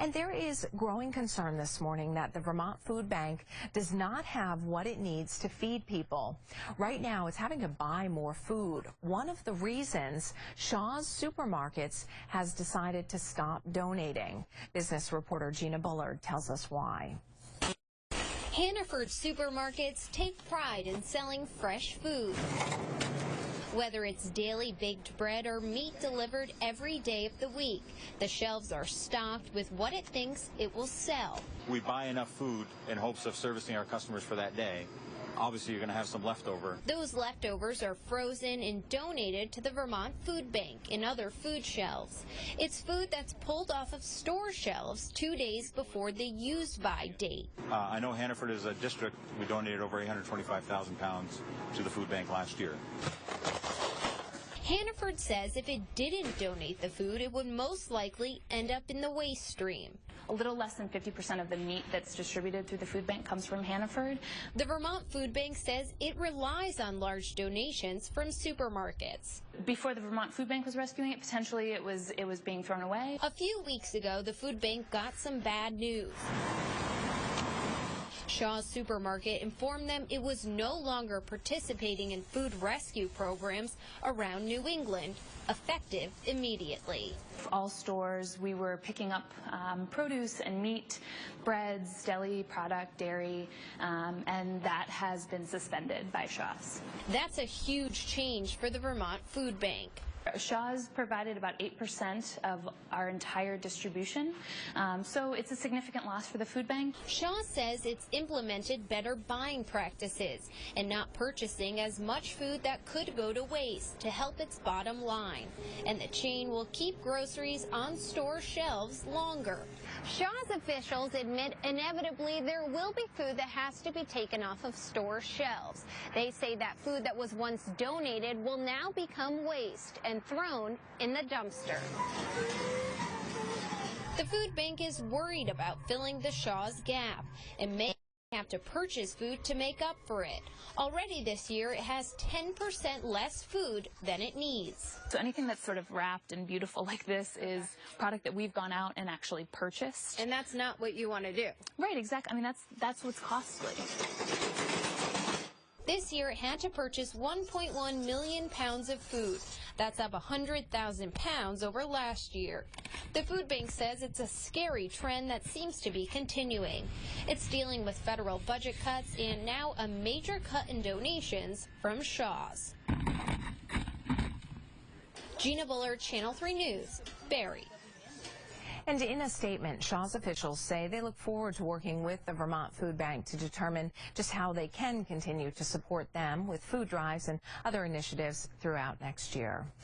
And there is growing concern this morning that the Vermont Foodbank does not have what it needs to feed people. Right now, it's having to buy more food. One of the reasons Shaw's Supermarkets has decided to stop donating. Business reporter Gina Bullard tells us why. Hannaford supermarkets take pride in selling fresh food. Whether it's daily baked bread or meat delivered every day of the week, the shelves are stocked with what it thinks it will sell. We buy enough food in hopes of servicing our customers for that day. Obviously, you're going to have some leftover. Those leftovers are frozen and donated to the Vermont Foodbank and other food shelves. It's food that's pulled off of store shelves 2 days before the use-by date. I know Hannaford is a district. We donated over 825,000 pounds to the food bank last year. Hannaford says if it didn't donate the food, it would most likely end up in the waste stream. A little less than 50% of the meat that's distributed through the food bank comes from Hannaford. The Vermont Food Bank says it relies on large donations from supermarkets. Before the Vermont Food Bank was rescuing it, potentially it was being thrown away. A few weeks ago, the food bank got some bad news. Shaw's Supermarket informed them it was no longer participating in food rescue programs around New England, effective immediately. All stores, we were picking up produce and meat, breads, deli product, dairy, and that has been suspended by Shaw's. That's a huge change for the Vermont Food Bank. Shaw's provided about 8% of our entire distribution, so it's a significant loss for the food bank. Shaw says it's implemented better buying practices and not purchasing as much food that could go to waste to help its bottom line. And the chain will keep groceries on store shelves longer. Shaw's officials admit inevitably there will be food that has to be taken off of store shelves. They say that food that was once donated will now become waste and thrown in the dumpster. The food bank is worried about filling the Shaw's gap and may have to purchase food to make up for it. Already this year, it has 10% less food than it needs. So anything that's sort of wrapped and beautiful like this is product that we've gone out and actually purchased. And that's not what you want to do. Right, exactly. I mean, that's what's costly. This year, it had to purchase 1.1 million pounds of food. That's up 100,000 pounds over last year. The food bank says it's a scary trend that seems to be continuing. It's dealing with federal budget cuts and now a major cut in donations from Shaw's. Gina Bullard, Channel 3 News, Barrie. And in a statement, Shaw's officials say they look forward to working with the Vermont Food Bank to determine just how they can continue to support them with food drives and other initiatives throughout next year.